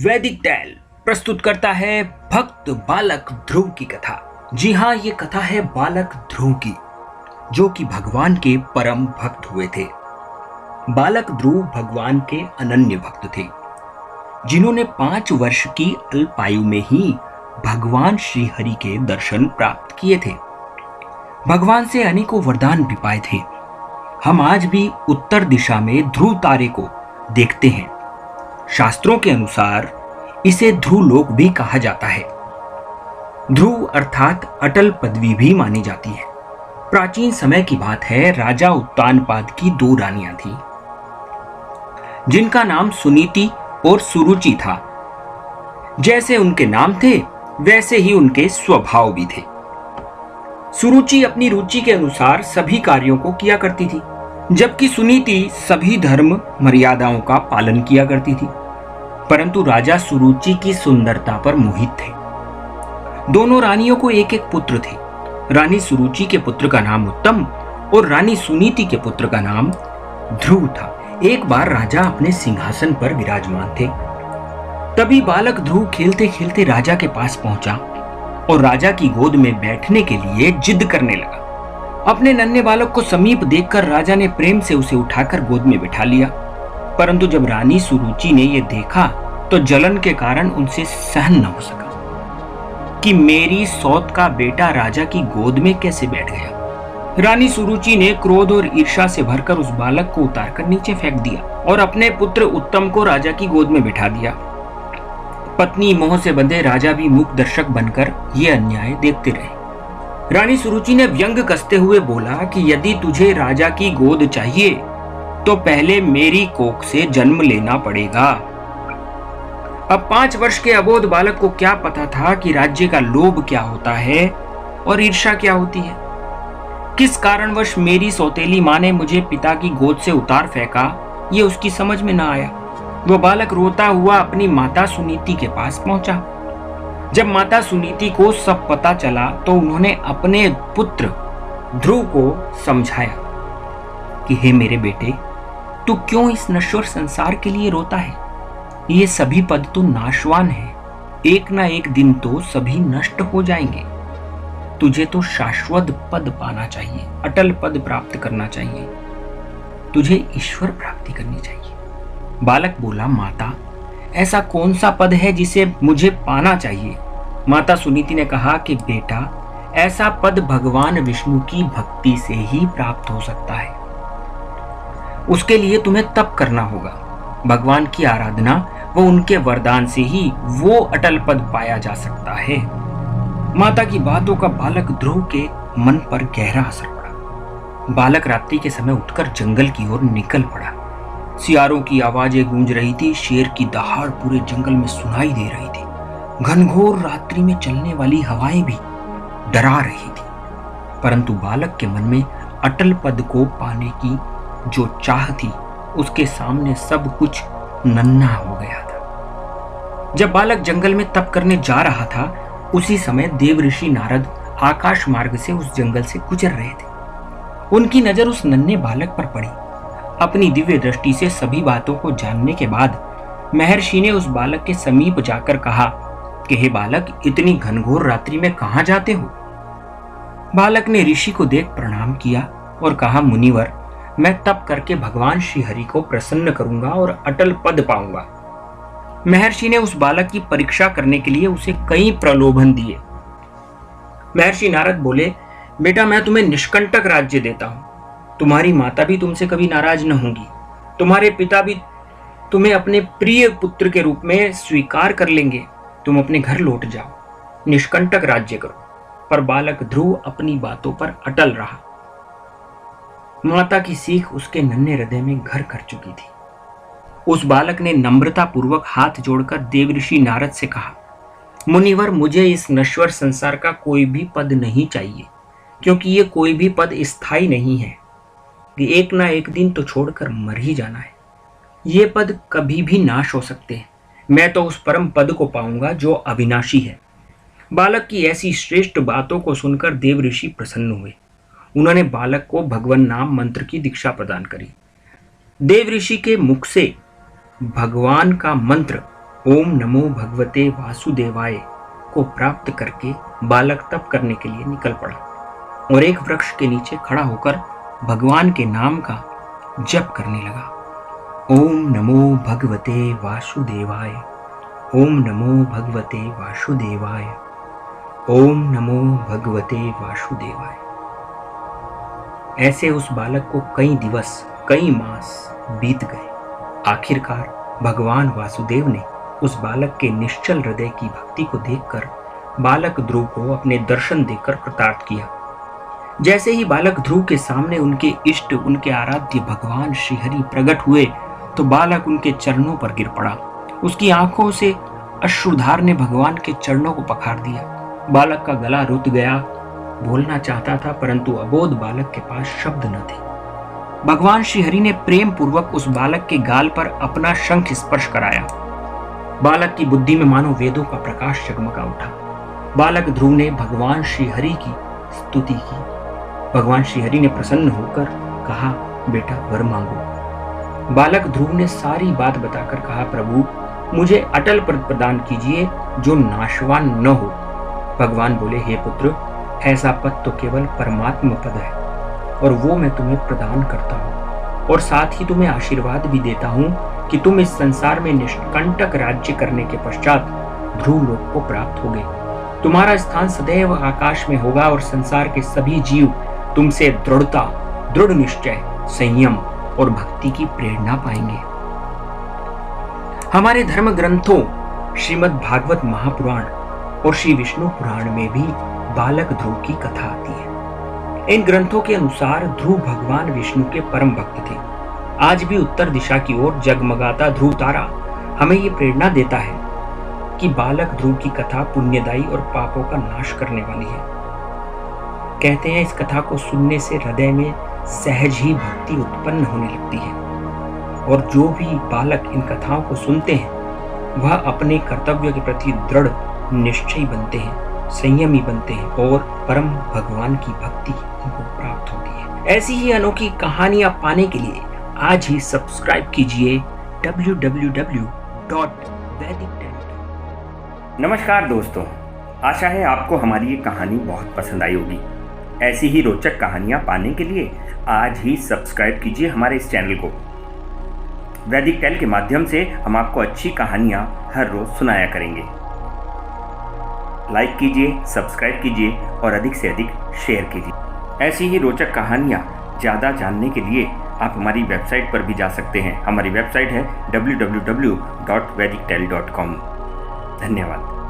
वैदिक टैल प्रस्तुत करता है भक्त बालक ध्रुव की कथा। जी हाँ, ये कथा है बालक ध्रुव की, जो कि भगवान के परम भक्त हुए थे। बालक ध्रुव भगवान के अनन्य भक्त थे, जिन्होंने 5 वर्ष की अल्पायु में ही भगवान श्री हरि के दर्शन प्राप्त किए थे। भगवान से अनेकों वरदान भी पाए थे। हम आज भी उत्तर दिशा में ध्रुव तारे को देखते हैं। शास्त्रों के अनुसार इसे ध्रुव लोक भी कहा जाता है। ध्रुव अर्थात अटल पदवी भी मानी जाती है। प्राचीन समय की बात है, राजा उत्तानपाद की 2 रानियां थीं, जिनका नाम सुनीति और सुरुचि था। जैसे उनके नाम थे वैसे ही उनके स्वभाव भी थे। सुरुचि अपनी रुचि के अनुसार सभी कार्यों को किया करती थी, जबकि सुनीति सभी धर्म मर्यादाओं का पालन किया करती थी। परंतु राजा सुरुचि की सुंदरता पर मोहित थे। दोनों रानियों को एक एक पुत्र थे। रानी सुरुचि के पुत्र का नाम उत्तम और रानी सुनीति के पुत्र का नाम ध्रुव था। एक बार राजा अपने सिंहासन पर विराजमान थे। तभी बालक ध्रुव खेलते खेलते राजा के पास पहुंचा और राजा की गोद में बैठने के लिए जिद करने लगा। अपने नन्हे बालक को समीप देखकर राजा ने प्रेम से उसे उठाकर गोद में बिठा लिया। परंतु जब रानी सुरुचि ने यह देखा तो जलन के कारण उनसे सहन न हो सका कि मेरी सौत का बेटा राजा की गोद में कैसे बैठ गया। रानी सुरुचि ने क्रोध और ईर्ष्या से भरकर उस बालक को उतारकर नीचे फेंक दिया और अपने पुत्र उत्तम को राजा की गोद में बिठा दिया। पत्नी मोह से बंधे राजा भी मूक दर्शक बनकर यह अन्याय देखते रहे। रानी सुरुचि ने व्यंग कसते हुए बोला कि यदि तुझे राजा की गोद चाहिए तो पहले मेरी कोख से जन्म लेना पड़ेगा। अब 5 वर्ष के अबोध बालक को क्या पता था कि राज्य का लोभ क्या होता है और ईर्ष्या क्या होती है। किस कारणवश मेरी सौतेली मां ने मुझे पिता की गोद से उतार फेंका, ये उसकी समझ में न आया। वह बालक रोता हुआ अपनी माता सुनीति के पास पहुंचा। जब माता सुनीति को सब पता चला तो उन्होंने अपने पुत्र ध्रुव को समझाया कि हे मेरे बेटे, तू क्यों इस नश्वर संसार के लिए रोता है। ये सभी पद तो नाशवान है, एक ना एक दिन तो सभी नष्ट हो जाएंगे। तुझे तो शाश्वत पद पाना चाहिए, अटल पद प्राप्त करना चाहिए, तुझे ईश्वर प्राप्ति करनी चाहिए। बालक बोला, माता, ऐसा कौन सा पद है जिसे मुझे पाना चाहिए। माता सुनीति ने कहा कि बेटा, ऐसा पद भगवान विष्णु की भक्ति से ही प्राप्त हो सकता है। उसके लिए तुम्हें तप करना होगा। भगवान की आराधना व उनके वरदान से ही वो अटल पद पाया जा सकता है। माता की बातों का बालक ध्रुव के मन पर गहरा असर पड़ा। बालक रात्रि के समय उठकर जंगल की ओर निकल पड़ा। सियारों की आवाजें गूंज रही थी, शेर की दहाड़ पूरे जंगल में सुनाई दे रही थी। घनघोर रात्रि में चलने वाली हवाएं भी डरा रही थी। परंतु बालक के मन में अटल पद को पाने की जो चाह थी, उसके सामने सब कुछ नन्हा हो गया था। जब बालक जंगल में तप करने जा रहा था, उसी समय देव ऋषि नारद आकाश मार्ग से उस जंगल से गुजर रहे थे। उनकी नजर उस नन्हे बालक पर पड़ी। अपनी दिव्य दृष्टि से सभी बातों को जानने के बाद महर्षि ने उस बालक के समीप जाकर कहा कि हे बालक, इतनी घनघोर रात्रि में कहां जाते हो। बालक ने ऋषि को देख प्रणाम किया और कहा, मुनिवर, मैं तप करके भगवान श्री हरि को प्रसन्न करूंगा और अटल पद पाऊंगा। महर्षि ने उस बालक की परीक्षा करने के लिए उसे कई प्रलोभन दिए। महर्षि नारद बोले, बेटा, मैं तुम्हें निष्कंटक राज्य देता हूं। तुम्हारी माता भी तुमसे कभी नाराज न होंगी। तुम्हारे पिता भी तुम्हें अपने प्रिय पुत्र के रूप में स्वीकार कर लेंगे। तुम अपने घर लौट जाओ, निष्कंटक राज्य करो। पर बालक ध्रुव अपनी बातों पर अटल रहा। माता की सीख उसके नन्हे हृदय में घर कर चुकी थी। उस बालक ने नम्रता पूर्वक हाथ जोड़कर देवऋषि नारद से कहा, मुनिवर, मुझे इस नश्वर संसार का कोई भी पद नहीं चाहिए, क्योंकि ये कोई भी पद स्थायी नहीं है कि एक ना एक दिन तो छोड़कर मर ही जाना है। ये पद कभी भी नाश हो सकते हैं। मैं तो उस परम पद को पाऊंगा जो अविनाशी है। बालक की ऐसी श्रेष्ठ बातों को सुनकर देव ऋषि प्रसन्न हुए। उन्होंने बालक को भगवान नाम मंत्र की दीक्षा प्रदान करी। देव ऋषि के मुख से भगवान का मंत्र ओम नमो भगवते वासुदेवाय को प्राप्त करके बालक तप करने के लिए निकल पड़ा और एक वृक्ष के नीचे खड़ा होकर भगवान के नाम का जप करने लगा। ओम नमो भगवते वासुदेवाय, ओम नमो भगवते वासुदेवाय, ओम नमो भगवते वासुदेवाय। ऐसे उस बालक को कई दिवस, कई मास बीत गए। आखिरकार भगवान वासुदेव ने उस बालक के निश्चल हृदय की भक्ति को देखकर बालक ध्रुव को अपने दर्शन देकर कृतार्थ किया। जैसे ही बालक ध्रुव के सामने उनके इष्ट, उनके आराध्य भगवान श्रीहरि प्रकट हुए तो बालक उनके चरणों पर गिर पड़ा। उसकी आंखों से अश्रुधार ने भगवान के चरणों को पखार दिया। बालक का गला रुत गया, बोलना चाहता था परंतु अबोध बालक के पास शब्द न थे। भगवान श्रीहरि ने प्रेम पूर्वक उस बालक के गाल पर अपना शंख स्पर्श कराया। बालक की बुद्धि में मानो वेदों का प्रकाश जगमगा उठा। बालक ध्रुव ने भगवान श्रीहरि की स्तुति की। भगवान श्रीहरि ने प्रसन्न होकर कहा, बेटा वर मांगो। बालक ध्रुव ने सारी बात बताकर कहा, प्रभु मुझे अटल पद प्रदान कीजिए जो नाशवान न हो। भगवान बोले, हे पुत्र, ऐसा पद तो केवल परमात्मा पद है और वो मैं तुम्हें प्रदान करता हूँ और साथ ही तुम्हें आशीर्वाद भी देता हूँ कि तुम इस संसार में निष्कंटक राज्य करने के पश्चात ध्रुव लोक को प्राप्त होगे। तुम्हारा स्थान सदैव आकाश में होगा और संसार के सभी जीव तुमसे दृढ़ता, दृढ़ निश्चय, संयम और भक्ति की प्रेरणा पाएंगे। हमारे धर्म ग्रंथों श्रीमद् भागवत महापुराण और श्री विष्णु पुराण में भी बालक ध्रुव की कथा आती है। इन ग्रंथों के अनुसार ध्रुव भगवान विष्णु के परम भक्त थे। आज भी उत्तर दिशा की ओर जगमगाता ध्रुव तारा हमें ये प्रेरणा देता है कि बालक ध्रुव की कथा पुण्यदायी और पापों का नाश करने वाली है। कहते हैं इस कथा को सुनने से हृदय में सहज ही भक्ति उत्पन्न होने लगती है और जो भी बालक इन कथाओं को सुनते हैं वह अपने कर्तव्य के प्रति दृढ़ निश्चयी बनते हैं, संयमी बनते हैं और परम भगवान की भक्ति उनको प्राप्त होती है। ऐसी ही अनोखी कहानियां पाने के लिए आज ही सब्सक्राइब कीजिए www.vedictel। नमस्कार दोस्तों, आशा है आपको हमारी ये कहानी बहुत पसंद आई होगी। ऐसी ही रोचक कहानियां पाने के लिए आज ही सब्सक्राइब कीजिए हमारे इस चैनल को। वैदिक टेल के माध्यम से हम आपको अच्छी कहानियां हर रोज सुनाया करेंगे। लाइक कीजिए, सब्सक्राइब कीजिए और अधिक से अधिक शेयर कीजिए। ऐसी ही रोचक कहानियां ज़्यादा जानने के लिए आप हमारी वेबसाइट पर भी जा सकते हैं। हमारी वेबसाइट है www.vedictel.com। धन्यवाद।